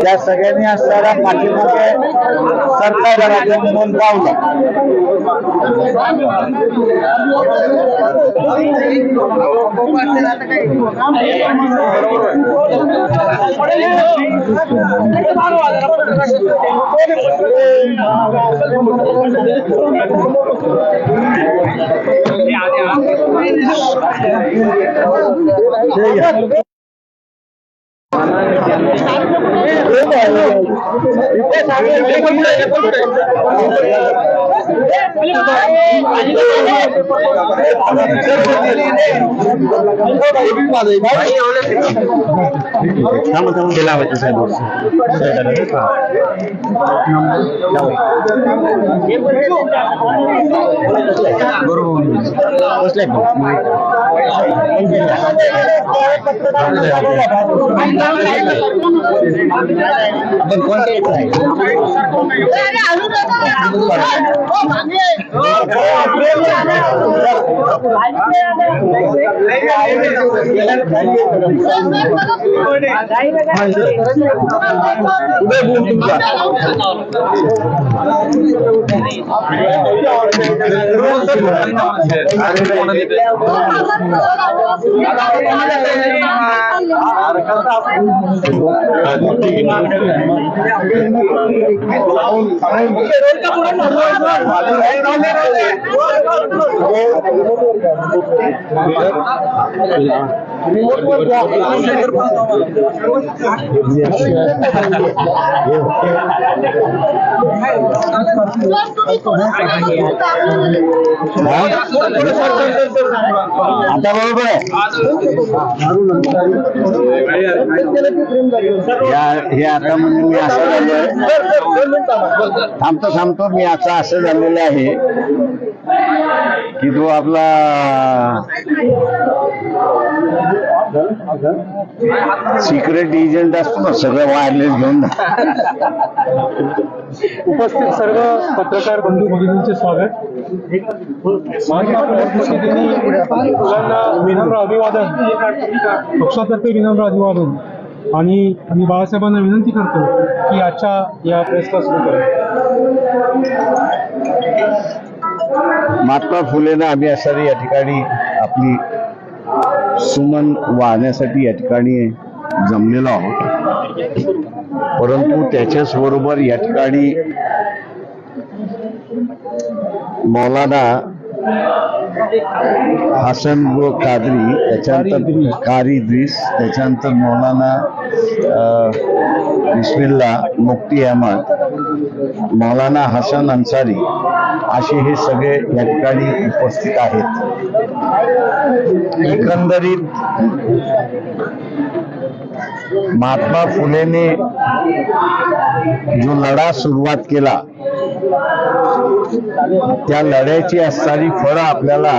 या सगळ्यांनी असणारा पाठीमागे सरकार नोंद पावलं. आता बरोबर आहे. हे आता म्हणजे मी असं थांबतो मी आता असं झालेलं आहे की तो आपला सिक्रेट एजंट असतो ना, सगळं वायरलेस घेऊन. उपस्थित सर्व पत्रकार बंधू भगिनींचे स्वागत. मुलांना विनम्र अभिवादन, पक्षातर्फे विनम्र अभिवादन. आणि मी बाळासाहेबांना विनंती करतो की आजच्या या प्रेसला सुरू करा. महात्मा फुलेंना आम्ही असणारी या ठिकाणी आपली सुमन वाहण्यासाठी या ठिकाणी जमलेलो आहोत. परंतु त्याच्याच बरोबर या ठिकाणी मौलाना हसन कादरी, त्याच्यानंतर कारी इद्रिस, त्याच्यानंतर मौलाना बिस्मिल्ला मुफ्ती अहमद, मौलाना हसन अन्सारी असे हे सगळे या ठिकाणी उपस्थित आहेत. एकंदरीत महात्मा फुलेने जो लढा सुरुवात केला त्या लढ्याची असणारी फळं आपल्याला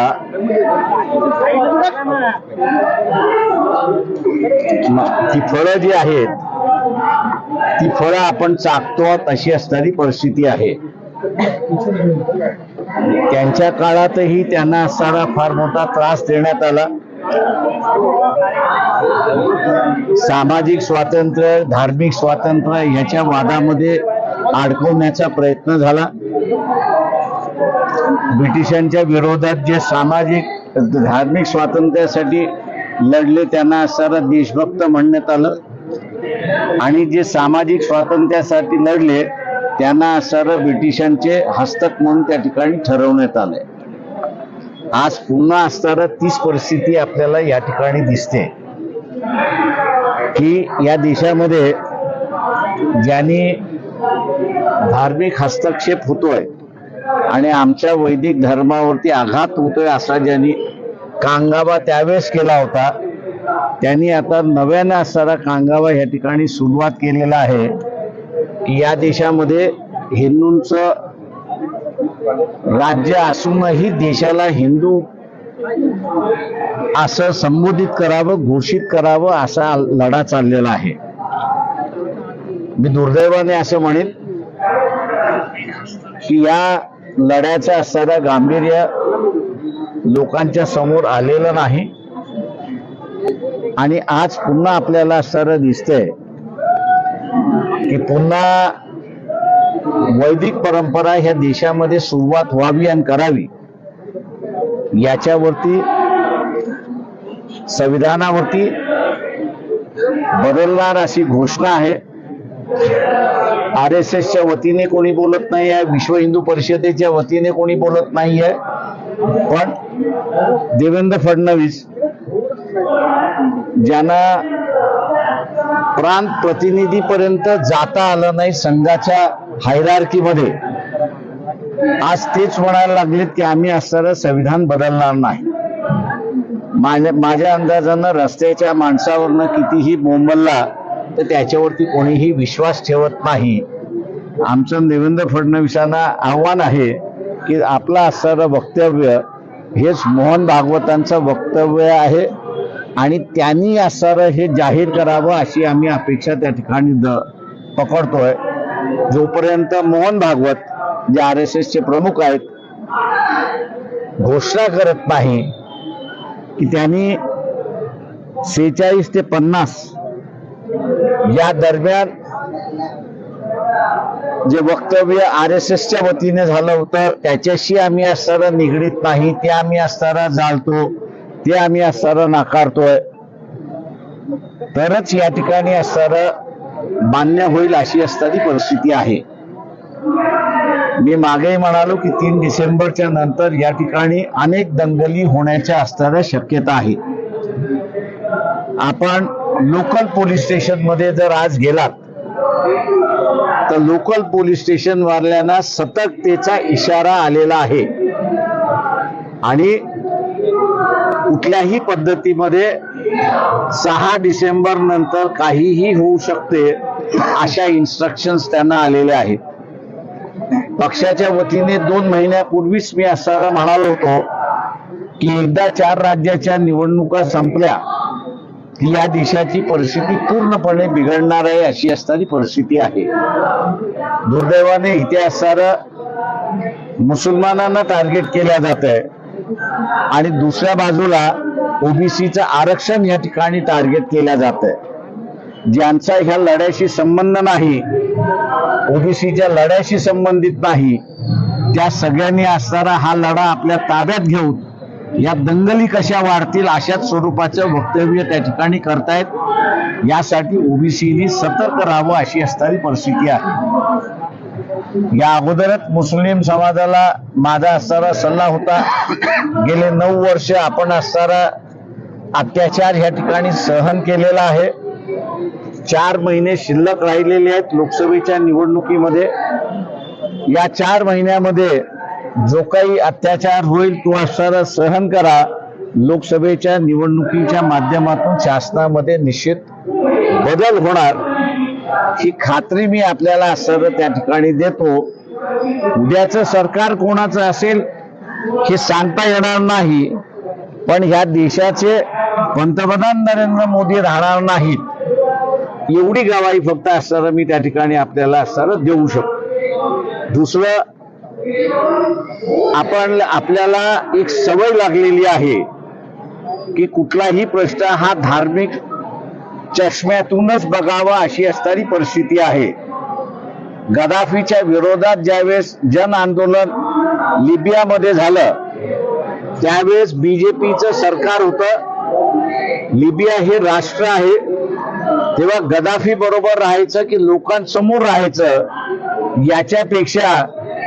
ती फळं जी आहेत ती फळं आपण चाकतो अशी असणारी परिस्थिती आहे. त्यांच्या काळातही त्यांना असणारा फार मोठा त्रास देण्यात आला. सामाजिक स्वातंत्र्य, धार्मिक स्वातंत्र्य याच्या वादामध्ये अडकवण्याचा प्रयत्न झाला. ब्रिटिशांच्या विरोधात जे सामाजिक धार्मिक स्वातंत्र्यासाठी लढले त्यांना असणारा देशभक्त म्हणण्यात आलं आणि जे सामाजिक स्वातंत्र्यासाठी लढले त्यांना असणारं ब्रिटिशांचे हस्तक म्हणून त्या ठिकाणी ठरवण्यात आले. आज पुन्हा असणारं तीच परिस्थिती आपल्याला या ठिकाणी दिसते की या देशामध्ये ज्यांनी धार्मिक हस्तक्षेप होतोय आणि आमच्या वैदिक धर्मावरती आघात होतोय असा ज्यांनी कांगावा त्यावेळेस केला होता त्यांनी आता नव्याने असणारा कांगावा या ठिकाणी सुरुवात केलेला आहे की या देशामध्ये हिंदूंचं राज्य असूनही देशाला हिंदू असं संबोधित करावं, घोषित करावं असा लढा चाललेला आहे. मी दुर्दैवाने असं म्हणेन की या लढ्याचं असणारं गांभीर्य लोकांच्या समोर आलेलं नाही आणि आज पुन्हा आपल्याला असणारं दिसतंय की पुन्हा वैदिक परंपरा ह्या देशामध्ये सुरुवात व्हावी आणि करावी, याच्यावरती संविधानावरती बदलणार अशी घोषणा आहे. RSSच्या वतीने कोणी बोलत नाही आहे, विश्व हिंदू परिषदेच्या वतीने कोणी बोलत नाही आहे, पण देवेंद्र फडणवीस ज्यांना प्रांत प्रतिनिधीपर्यंत जाता आलं नाही संघाच्या हायरार्कीमध्ये, आज तेच म्हणायला लागलेत की आम्ही असणारं संविधान बदलणार नाही. माझ्या अंदाजानं रस्त्याच्या माणसावरनं कितीही बोंबलला तर त्याच्यावरती कोणीही विश्वास ठेवत नाही. आमचं देवेंद्र फडणवीसांना आव्हान आहे की आपलं असणारं वक्तव्य हेच मोहन भागवतांचं वक्तव्य आहे आणि त्यांनी असणारं हे जाहीर करावं अशी आम्ही अपेक्षा त्या ठिकाणी पकडतोय. जोपर्यंत मोहन भागवत जे RSSचे प्रमुख आहेत घोषणा करत नाही की त्यांनी 46 ते 50 या दरम्यान जे वक्तव्य RSSच्या वतीने झालं होतं त्याच्याशी आम्ही असणारं निगडीत नाही, ते आम्ही असणारं जाळतो, ते आम्ही असणारं नाकारतोय, तरच या ठिकाणी असणारं मान्य होईल अशी असणारी परिस्थिती आहे. मी मागेही म्हणालो की 3 डिसेंबरच्या नंतर या ठिकाणी अनेक दंगली होण्याच्या असणाऱ्या शक्यता आहे. आपण लोकल पोलीस स्टेशन मध्ये जर आज गेलात तर लोकल पोलीस स्टेशन वाल्यांना सतर्कतेचा इशारा आलेला आहे आणि कुठल्याही पद्धतीमध्ये 6 डिसेंबर नंतर काहीही होऊ शकते अशा इन्स्ट्रक्शन्स त्यांना आलेल्या आहेत. पक्षाच्या वतीने 2 महिन्यापूर्वीच मी असं म्हणालो होतो की एकदा 4 राज्याच्या निवडणुका संपल्या की या देशाची परिस्थिती पूर्णपणे बिघडणार आहे अशी असणारी परिस्थिती आहे. दुर्दैवाने इथे असणारं मुसलमानांना टार्गेट केल्या जात आहे आणि दुसऱ्या बाजूला ओबीसीचं आरक्षण या ठिकाणी टार्गेट केल्या जात आहे. ज्यांचा ह्या लढ्याशी संबंध नाही, ओबीसीच्या लढ्याशी संबंधित नाही, त्या सगळ्यांनी असणारा हा लढा आपल्या ताब्यात घेऊन या दंगली कशा वाढतील अशाच स्वरूपाचं वक्तव्य त्या ठिकाणी करतायत. यासाठी ओबीसीनी सतर्क राहावं अशी असणारी परिस्थिती आहे. या अगोदरच मुस्लिम समाजाला माझा असणारा सल्ला होता, गेले 9 वर्ष आपण असणारा अत्याचार या ठिकाणी सहन केलेला आहे. 4 महिने शिल्लक राहिलेले आहेत लोकसभेच्या निवडणुकीमध्ये. या 4 महिन्यामध्ये जो काही अत्याचार होईल तो असणारा सहन करा. लोकसभेच्या निवडणुकीच्या माध्यमातून शासनामध्ये निश्चित बदल होणार ही खात्री मी आपल्याला असणारं त्या ठिकाणी देतो. उद्याचं सरकार कोणाचं असेल हे सांगता येणार नाही, पण ह्या देशाचे पंतप्रधान नरेंद्र मोदी राहणार नाहीत एवढी गवाही फक्त असणारं मी त्या ठिकाणी आपल्याला असणारं देऊ शकतो. दुसरं, आपल्याला एक सवय लागलेली आहे की कुठलाही प्रश्न हा धार्मिक चष्म्यातूनच बघावा अशी असणारी परिस्थिती आहे. गदाफीच्या विरोधात ज्यावेळेस जन आंदोलन लिबियामध्ये झालं त्यावेळेस बीजेपीचं सरकार होतं. लिबिया हे राष्ट्र आहे, तेव्हा गदाफी बरोबर राहायचं की लोकांसमोर राहायचं याच्यापेक्षा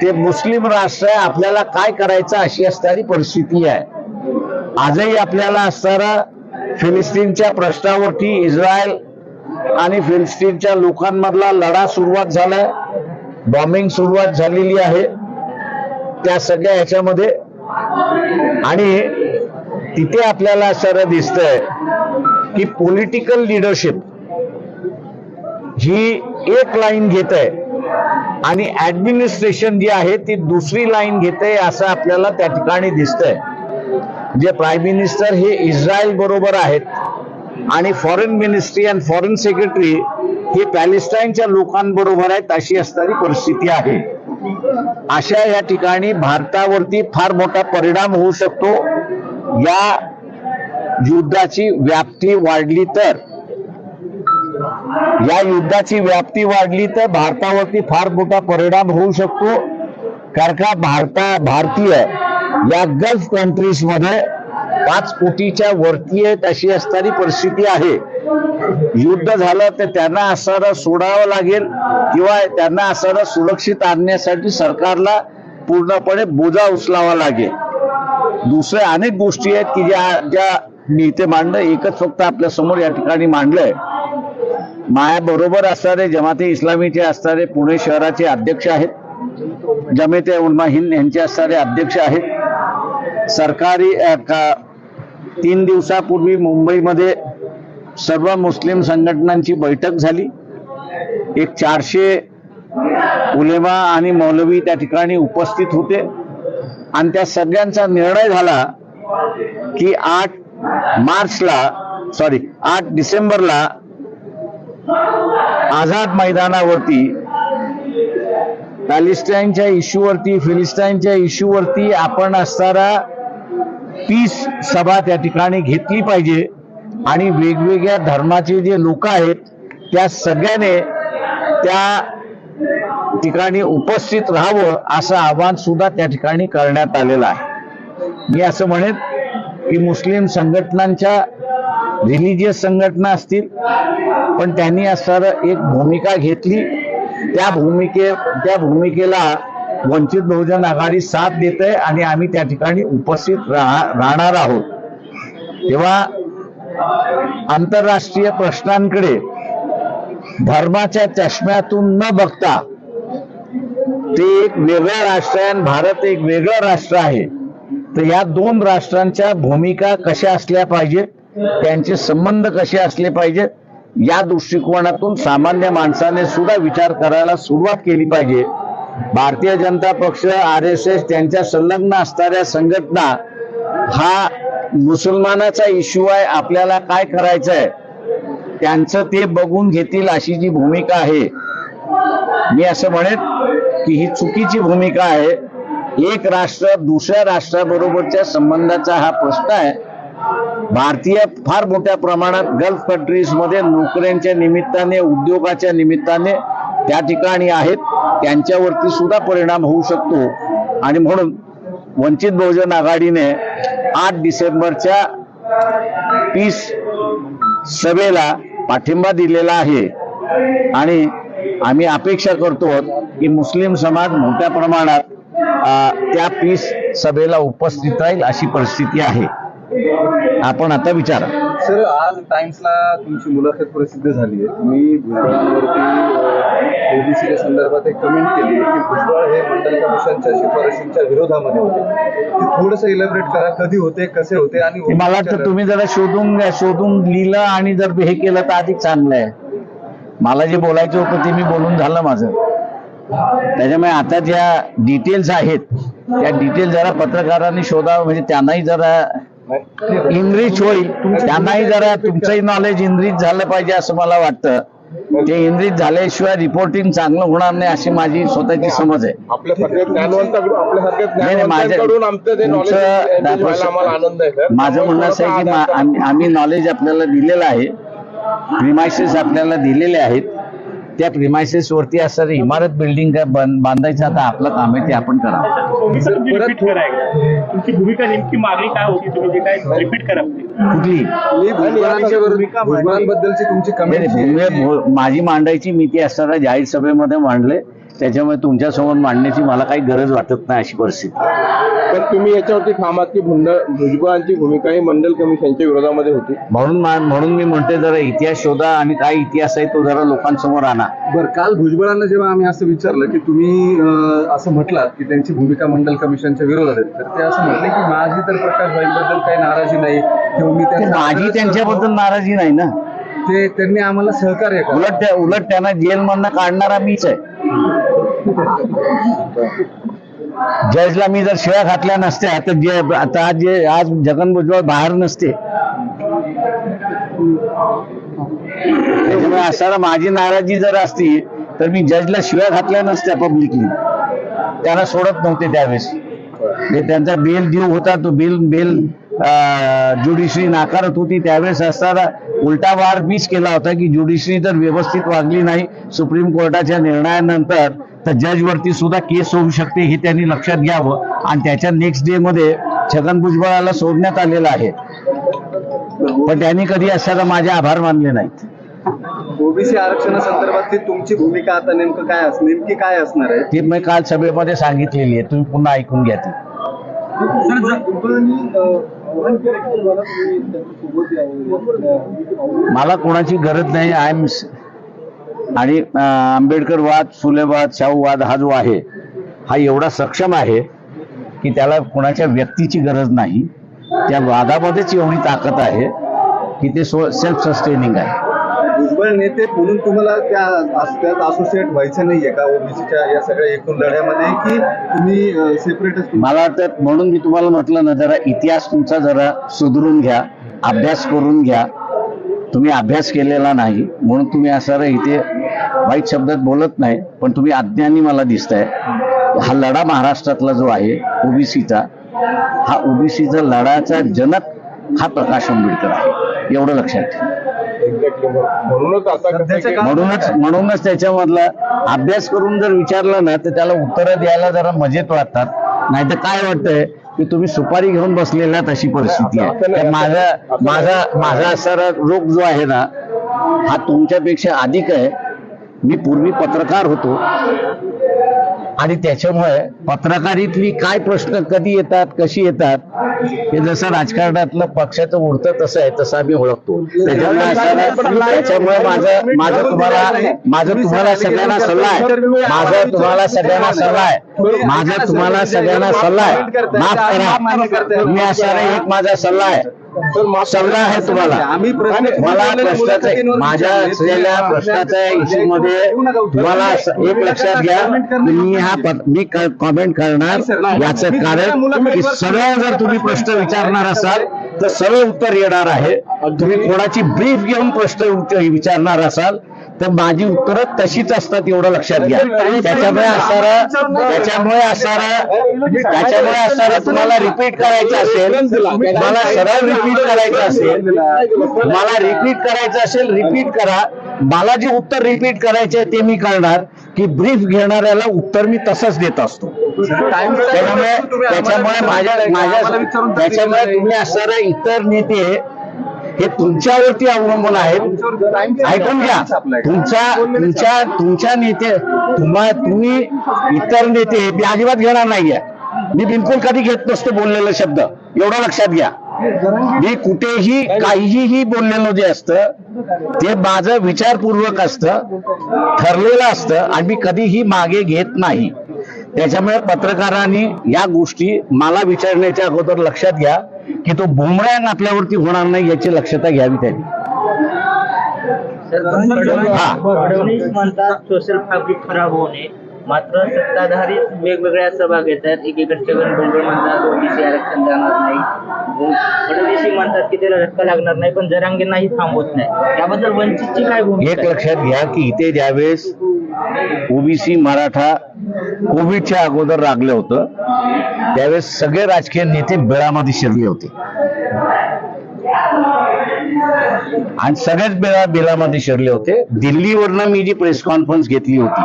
ते मुस्लिम राष्ट्र आहे, आपल्याला काय करायचं अशी असणारी परिस्थिती आहे. आजही आपल्याला असणारा फिलिस्तीनच्या प्रश्नावरती इस्रायल आणि फिलिस्तीनच्या लोकांमधला लढा सुरुवात झालाय, बॉम्बिंग सुरुवात झालेली आहे त्या सगळ्या ह्याच्यामध्ये. आणि तिथे आपल्याला असं दिसतंय की पॉलिटिकल लिडरशिप ही एक लाईन घेत आहे आणि ऍडमिनिस्ट्रेशन जी आहे ती दुसरी लाईन घेते असं आपल्याला त्या ठिकाणी दिसतंय. जे प्राईम मिनिस्टर हे इस्रायल बरोबर आहेत आणि फॉरेन मिनिस्ट्री आणि फॉरेन सेक्रेटरी हे पॅलेस्टाईनच्या लोकांबरोबर आहेत अशी असणारी परिस्थिती आहे. अशा या ठिकाणी भारतावरती फार मोठा परिणाम होऊ शकतो. या युद्धाची व्याप्ती वाढली तर या युद्धाची व्याप्ती वाढली तर भारतावरती फार मोठा परिणाम होऊ शकतो. कारण का भारतीय या गल्फ कंट्रीज मध्ये 5 कोटीच्या वरती आहेत अशी असणारी परिस्थिती आहे. युद्ध झालं तर त्यांना असणारं सोडावं लागेल किंवा त्यांना असणारं सुरक्षित आणण्यासाठी सरकारला पूर्णपणे बोजा उचलावा लागेल. दुसऱ्या अनेक गोष्टी आहेत की ज्या मी इथे मांडलं, एकच फक्त आपल्या समोर या ठिकाणी मांडलंय. माया बरोबर असणारे जमाते इस्लामीचे असणारे पुणे शहराचे अध्यक्ष आहेत, जमाते उलमा हिंद यांचे असणारे अध्यक्ष आहेत. सरकारी 3 दिवसापूर्वी मुंबईमध्ये सर्व मुस्लिम संघटनांची बैठक झाली. एक 400 उलेमा आणि मौलवी त्या ठिकाणी उपस्थित होते आणि त्या सगळ्यांचा निर्णय झाला की 8 डिसेंबरला आझाद मैदानावरती पॅलेस्टाईनच्या इश्यूवरती, फिलिस्टाईनच्या इश्यूवरती आपण असणारा पीस सभा त्या ठिकाणी घेतली पाहिजे आणि वेगवेगळ्या धर्माचे जे लोक आहेत त्या सगळ्याने त्या ठिकाणी उपस्थित राहावं असं आवाहन सुद्धा त्या ठिकाणी करण्यात आलेलं आहे. मी असं म्हणेन की मुस्लिम संघटनांच्या, रिलिजियस संघटना असतील, पण त्यांनी असणारं एक भूमिका घेतली. त्या भूमिकेला वंचित बहुजन आघाडी साथ देते आणि आम्ही त्या ठिकाणी उपस्थित राहणार आहोत. तेव्हा आंतरराष्ट्रीय प्रश्नांकडे धर्माच्या चष्म्यातून न बघता, ते एक वेगळं राष्ट्र आहे आणि भारत एक वेगळं राष्ट्र आहे, तर या 2 राष्ट्रांच्या भूमिका कशा असल्या पाहिजेत, त्यांचे संबंध कसे असले पाहिजेत, या दृष्टिकोनातून सामान्य माणसाने सुद्धा विचार करायला सुरुवात केली पाहिजे. भारतीय जनता पक्ष, RSS त्यांच्या संलग्न असणाऱ्या संघटना हा मुसलमानाचा इश्यू आहे, आपल्याला काय करायचं आहे त्यांचं ते बघून घेतील अशी जी भूमिका आहे, मी असं म्हणेन की ही चुकीची भूमिका आहे. एक राष्ट्र दुसऱ्या राष्ट्राबरोबरच्या संबंधाचा हा प्रश्न आहे. भारतीय फार मोठ्या प्रमाणात गल्फ कंट्रीज मध्ये नोकऱ्यांच्या निमित्ताने, उद्योगाच्या निमित्ताने त्या ठिकाणी आहेत, त्यांच्यावरती सुद्धा परिणाम होऊ शकतो. आणि म्हणून वंचित बहुजन आघाडीने 8 डिसेंबरच्या पीस सभेला पाठिंबा दिलेला आहे आणि आम्ही अपेक्षा करतो की मुस्लिम समाज मोठ्या प्रमाणात त्या पीस सभेला उपस्थित राहील अशी परिस्थिती आहे. आपण आता विचारा. सर, आज टाइम्सला तुमची मुलाखत प्रसिद्ध झाली आहे. तुम्ही भुजबळांवरती ओबीसीच्या संदर्भात एक कमेंट केली की भुजबळ हे मंडल कमिशनच्या शिफारशींच्या विरोधामध्ये होते. ते थोडंसं इलॅबरेट करा, कधी होते, कसे होते? आणि मला वाटतं तुम्ही जरा शोधून लिहिलं आणि जर हे केलं तर अधिक चांगलं आहे. मला जे बोलायचं होतं ते मी बोलून झालं माझं. त्याच्यामुळे आता ज्या डिटेल्स आहेत त्या डिटेल जरा पत्रकारांनी शोधावं, म्हणजे त्यांनाही जरा इनरिच होईल, त्यांनाही जरा तुमचंही नॉलेज इनरिच झालं पाहिजे असं मला वाटतं. ते इनरिच झाल्याशिवाय रिपोर्टिंग चांगलं होणार नाही अशी माझी स्वतःची समज आहे. माझं म्हणणं असं आहे की आम्ही नॉलेज आपल्याला दिलेलं आहे, प्रिमायसेस आपल्याला दिलेले आहेत. त्या प्रिमायसेस वरती असणारी इमारत बिल्डिंग बांधायचं आता आपलं काम आहे, ते आपण करा. तुमची भूमिका नेमकी मागणी काय होती, तुम्ही जे काय रिपीट करा. कुठली भुजबळांबद्दलची तुमची कमेंट माझी मांडायची मी ती असणाऱ्या जाहीर सभेमध्ये मांडले, त्याच्यामुळे तुमच्यासमोर मांडण्याची मला काही गरज वाटत नाही अशी परिस्थिती. पण तुम्ही याच्यावरती ठामात की भुजबळांची भूमिका ही मंडल कमिशनच्या विरोधामध्ये होती. म्हणून मी म्हणते जरा इतिहास शोधा आणि काय इतिहास आहे तो जरा लोकांसमोर आणा. बरं, काल भुजबळांना जेव्हा आम्ही असं विचारलं की तुम्ही असं म्हटलात की त्यांची भूमिका मंडल कमिशनच्या विरोधात आहे, तर ते असं म्हटले की माझी तर प्रकाश भाईंबद्दल काही नाराजी नाही किंवा मी माझी त्यांच्याबद्दल नाराजी नाही ना. ते त्यांनी आम्हाला सहकार्य केलं. उलट त्यांना जेलमधनं काढणारा मीच आहे. जजला मी जर शिव्या घातल्या नसत्या तर आज जगन भुजबळ बाहेर नसते. त्याच्यामुळे असताना माझी नाराजी जर असती तर मी जजला शिव्या घातल्या नसत्या पब्लिकली. त्यांना सोडत नव्हते त्यावेळेस. त्यांचा बेल ड्यू होता, तो बेल ज्युडिशरी नाकारत होती. त्यावेळेस असताना उलटा वार मीच केला होता की ज्युडिशरी जर व्यवस्थित वागली नाही सुप्रीम कोर्टाच्या निर्णयानंतर तर जजवरती सुद्धा केस होऊ शकते हे त्यांनी लक्षात घ्यावं आणि त्याच्या नेक्स्ट डे मध्ये छगन भुजबळाला सोडण्यात आलेलं आहे. पण त्यांनी कधी असायला माझे आभार मानले नाहीत. ओबीसी आरक्षणासंदर्भातली तुमची भूमिका आता नेमकी काय असणार आहे? ती मी काल सभेमध्ये सांगितलेली आहे, तुम्ही पुन्हा ऐकून घ्या ती. मला कोणाची गरज नाही. आय एम आणि आंबेडकर वाद, फुले वाद, शाहू वाद हा जो आहे हा एवढा सक्षम आहे की त्याला कोणाच्या व्यक्तीची गरज नाही. त्या वादामध्येच एवढी ताकद आहे की ते सेल्फ सस्टेनिंग आहे. भुजबळ नेते म्हणून तुम्हाला त्यात असोसिएट व्हायचं नाहीये का ओबीसीच्या या सगळ्या एकूण लढ्यामध्ये, की तुम्ही सेपरेटच? मला वाटतं म्हणून मी तुम्हाला म्हटलं ना, जरा इतिहास तुमचा जरा सुधरून घ्या, अभ्यास करून घ्या. तुम्ही अभ्यास केलेला नाही म्हणून तुम्ही असं इथे वाईट शब्दात बोलत नाही, पण तुम्ही अज्ञानी मला दिसताय. हा लढा महाराष्ट्रातला जो आहे ओबीसीचा, हा ओबीसीचा लढाचा जनक हा प्रकाश आंबेडकर आहे, एवढं लक्षात ठेवा. म्हणूनच त्याच्यामधला अभ्यास करून जर विचारलं ना तर त्याला उत्तरं द्यायला जरा मजेत वाटतात. नाही तर काय वाटतंय की तुम्ही सुपारी घेऊन बसलेल्यात अशी परिस्थिती आहे. माझा असणारा रोग जो आहे ना हा तुमच्यापेक्षा अधिक आहे. मी पूर्वी पत्रकार होतो आणि त्याच्यामुळे पत्रकारीतली काय प्रश्न कधी येतात, कशी येतात, हे जसं राजकारणातलं पक्षाचं उडतं तसं आहे, तसं आम्ही ओळखतो. त्याच्यामुळे माझं तुम्हाला सगळ्यांना सल्ला आहे, माफ करा. मी असणारा एक माझा सल्ला आहे तुम्हाला. मला माझ्या असलेल्या प्रश्नाच्या इश्यू मध्ये तुम्हाला एक लक्षात घ्या, मी कॉमेंट करणार याचं कारण की सरळ जर तुम्ही प्रश्न विचारणार असाल तर सरळ उत्तर येणार आहे. तुम्ही कोणाची ब्रीफ घेऊन प्रश्न विचारणार असाल तर माझी उत्तरं तशीच असतात, एवढं लक्षात घ्या. त्याच्यामुळे असणारा तुम्हाला रिपीट करायचं असेल, मला सरळ रिपीट करायचं असेल, रिपीट करा. मला जे उत्तर रिपीट करायचे ते मी करणार, की ब्रीफ घेणाऱ्याला उत्तर मी तसंच देत असतो. त्याच्यामुळे तुम्ही असणारे इतर नेते हे तुमच्यावरती अवलंबून आहेत. ऐकून घ्या, तुमच्या नेते तुम्ही इतर नेते मी अजिबात घेणार नाहीये. मी बिलकुल कधी घेत नसतो बोललेलं शब्द, एवढं लक्षात घ्या. मी कुठेही काहीही बोललेलं जे असतं ते माझं विचारपूर्वक असतं, ठरलेलं असतं आणि मी कधीही मागे घेत नाही. त्याच्यामुळे पत्रकारांनी या गोष्टी मला विचारण्याच्या अगोदर लक्षात घ्या की तो बुमरँग आपल्यावरती होणार नाही याची दक्षता घ्यावी त्यांनी. फडणवीस म्हणतात सोशल फॅब्रिक खराब होणे, मात्र सत्ताधारी वेगवेगळ्या सभा घेतात. एकीकडे छगन भुजबळ म्हणतात ओबीसी आरक्षण जाणार नाही, फडणवीस म्हणतात की त्याला धक्का लागणार नाही, पण जरांगेंनाही थांबवत नाही. त्याबद्दल वंचितची काय भूमिका? एक लक्षात घ्या की इथे ज्यावेळेस ओबीसी मराठा कोविडच्या अगोदर लागलं होतं त्यावेळेस सगळे राजकीय नेते बिळामध्ये शिरले होते आणि सगळेच बिळामध्ये शिरले होते. दिल्लीवरनं मी जी प्रेस कॉन्फरन्स घेतली होती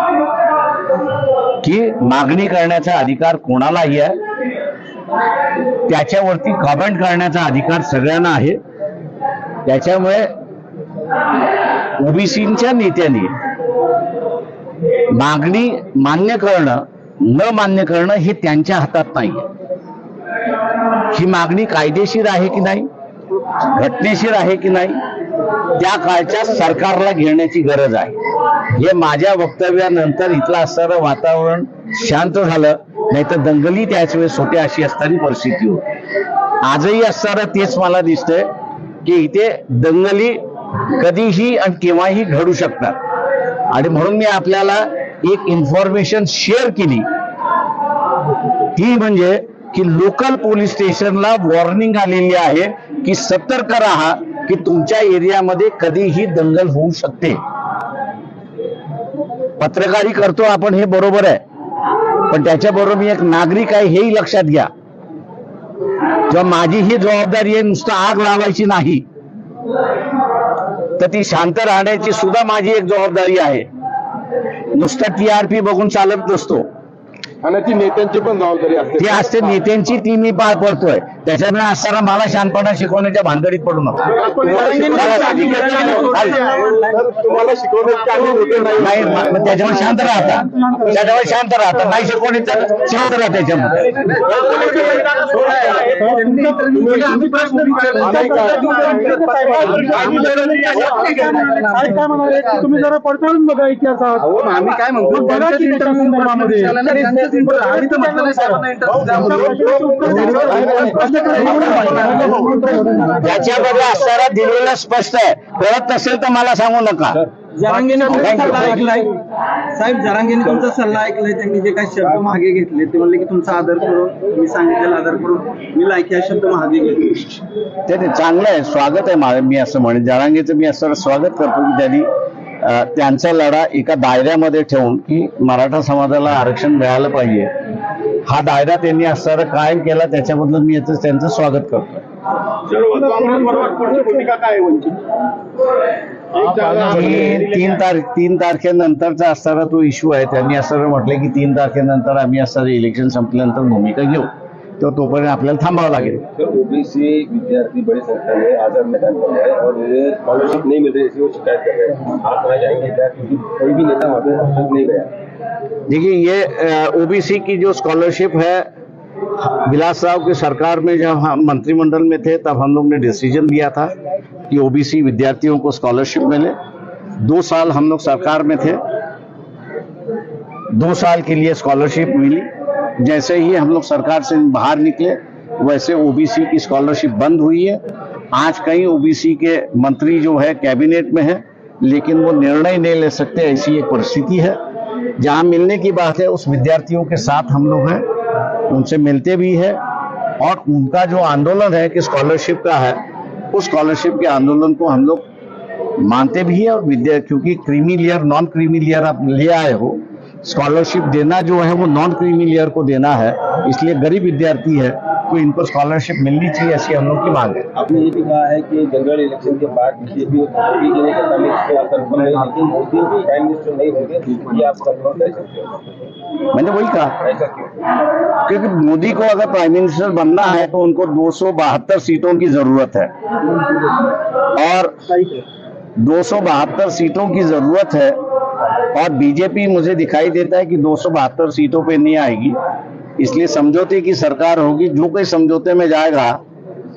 की मागणी करण्याचा अधिकार कोणालाही आहे, त्याच्यावरती कमेंट करण्याचा अधिकार सगळ्यांना आहे. त्याच्यामुळे ओबीसीच्या नेत्यांनी मागणी मान्य करणं न मान्य करणं हे त्यांच्या हातात नाही. ही मागणी कायदेशीर आहे की नाही, घटनेशीर आहे की नाही, त्या काळच्या सरकारला घेण्याची गरज आहे. हे माझ्या वक्तव्यानंतर इथलं असणारं वातावरण शांत झालं, नाहीतर दंगली त्याच वेळेस होत्या अशी असणारी परिस्थिती होती. आजही असणारं तेच मला दिसतंय की इथे दंगली कधीही आणि केव्हाही घडू शकतात. आणि म्हणून मी आपल्याला एक इन्फॉर्मेशन शेअर केली, ती म्हणजे की लोकल पोलीस स्टेशनला वॉर्निंग आलेली आहे की सतर्क राहा की तुमच्या एरियामध्ये कधीही दंगल होऊ शकते. पत्रकारी करतो आपण हे बरोबर आहे, पण त्याच्याबरोबर मी एक नागरिक आहे हेही लक्षात घ्या. किंवा माझी ही जबाबदारी आहे नुसतं आग लावायची नाही. तर ती शांत राहण्याची सुद्धा माझी एक जबाबदारी आहे. नुसतं TRP बघून चालत नसतो. आणि ती नेत्यांची पण जबाबदारी असते. ती असते नेत्यांची, ती मी पार पडतोय. त्याच्यामुळे असताना मला शांतपणा शिकवण्याच्या भानगडीत पडू नका. तुम्हाला शिकवण्याची आम्ही होते नाही, मग त्याच्यामुळे शांत राहता, त्याच्यामुळे शांत राहता, नाही शिकवणी तर शांत राहा त्याच्यामध्ये. काय म्हणाले तुम्ही जरा पडताळून बघा इतिहासात. आम्ही काय म्हणतो बघा की त्याच्या संदर्भामध्ये. त्याच्यामध्ये असणारा दिलेला स्पष्ट आहे. कळत नसेल तर मला सांगू नका. जरांगेने तुमचा सल्ला ऐकलाय साहेब, जरांगेने तुमचा सल्ला ऐकलाय. त्यांनी जे काही शब्द मागे घेतले ते म्हणले की तुमचा आदर करून, तुम्ही सांगितलेला आदर करून मी लायकी हा शब्द मागे घेतले. ते चांगलं आहे, स्वागत आहे माझं. मी असं म्हणेन जरांगेचं मी असं स्वागत करतो की त्यांनी त्यांचा लढा एका दायऱ्यामध्ये ठेवून की मराठा समाजाला आरक्षण मिळालं पाहिजे, हा दायरा त्यांनी असणारा कायम केला. त्याच्याबद्दल मी याचं त्यांचं स्वागत करतो. तीन तारखेनंतरचा असणारा तो इश्यू आहे. त्यांनी असं म्हटलं की 3 तारखेनंतर आम्ही असणारे इलेक्शन संपल्यानंतर भूमिका घेऊ, तर तोपर्यंत आपल्याला थांबावं लागेल. ओबीसी विद्यार्थी बड़ी संख्या में आजाद मैदान पर है और स्कॉलरशिप नहीं मिल रही, इसलिए वो शिकायत कर रहे हैं. आप वहाँ जाएंगे क्या? क्योंकि कोई भी नेता वहाँ पे अब तक नहीं गया. देखिए, ये ओबीसी की जो स्कॉलरशिप है, विलास राव की सरकार में जब हम मंत्रिमंडल में थे तब हम लोग ने डिसीजन दिया था कि ओबीसी विद्यार्थियों को स्कॉलरशिप मिले. 2 साल हम लोग सरकार में थे, 2 साल के लिए स्कॉलरशिप मिली. जैसे ही हम लोग सरकार से बाहर निकले वैसे ओबीसी की स्कॉलरशिप बंद हुई है. आज कई ओबीसी के मंत्री जो है कैबिनेट में है, लेकिन वो निर्णय नहीं ले सकते, ऐसी एक परिस्थिति है. जहां मिलने की बात है उस विद्यार्थियों के साथ हम लोग हैं, उनसे मिलते भी है. और उनका जो आंदोलन है कि स्कॉलरशिप का है, उस स्कॉलरशिप के आंदोलन को हम लोग मानते भी है. और क्योंकि creamy layer non creamy layer आप ले आए हो, स्कॉलरशिप देना जो है वो नॉन क्रीमी लेयर को देना है, इसलिए गरीब विद्यार्थी है तो इनको स्कॉलरशिप मिलनी चाहिए, ऐसी हम लोग की मांग है. आपने ये भी कहा है कि जनरल इलेक्शन के बाद बीजेपी मोदी जी ने सत्ता में इसको कंफर्म नहीं, लेकिन मोदी जी प्राइम मिनिस्टर नहीं होंगे, ये आप कंफर्म कर सकते हो. मैंने वही कहा, ऐसा क्यों? क्योंकि मोदी को अगर प्राइम मिनिस्टर बनना है तो उनको 272 सीटों की जरूरत है, और 272 सीटों की जरूरत है. और बीजेपी मुझे दिखाई देता है कि 272 सीटों पे नहीं आएगी, इसलिए समझौते की सरकार होगी. जो कोई समझौते में जाएगा,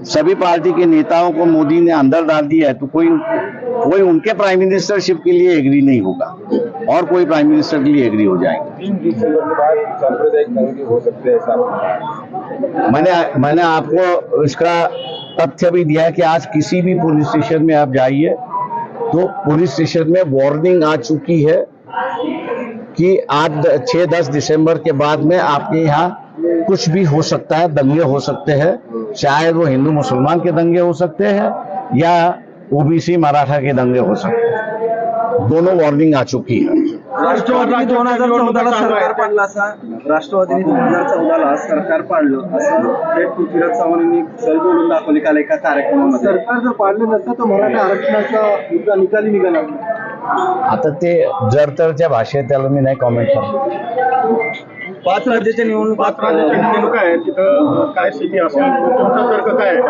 सभी पार्टी के नेताओं को मोदी ने अंदर डाल दिया है, तो कोई उनके प्राइम मिनिस्टरशिप के लिए एग्री नहीं होगा और कोई प्राइम मिनिस्टर के लिए एग्री हो जाएंगे. 3 दिसंबर के बाद सांप्रदायिक दंगे हो सकते हैं, ऐसा मैंने आपको इसका तथ्य भी दिया है कि आज किसी भी पुलिस स्टेशन में आप जाइए तो पुलिस स्टेशन में वार्निंग आ चुकी है कि आज 6-10 दिसंबर के बाद में आपके यहाँ कुछ भी हो सकता है, दंगे हो सकते हैं. चाहे वो हिंदू मुसलमान के दंगे हो सकते हैं या ओबीसी मराठा के दंगे हो सकते हैं. दोनों वार्निंग आ चुकी है. राष्ट्रवादीने 2014ला सरकार पाडलं राष्ट्रवादीने 2014ला सरकार पाडलं असं थेट पृथ्वीराज चव्हाण यांनी सल बोलून दाखवले काल एका कार्यक्रमामध्ये. सरकार जर पाडलं नसतं तर मराठा आरक्षणाचा निकाली निघाला. आता ते जर तरच्या भाषेत त्याला मी नाही कॉमेंट करतो. 5 राज्याच्या निवडणूक आहे तिथं काय स्थिती असेल, तुमचा तर्क काय आहे?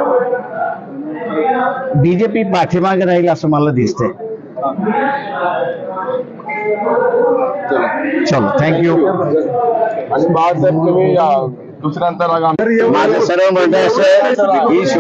बीजेपी पाठीमागे राहील असं मला दिसतंय. चलो, थँक्यू. आणि बाळासाहेब तुम्ही दुसऱ्यांदा माझं सर्व म्हणणं असं आहे की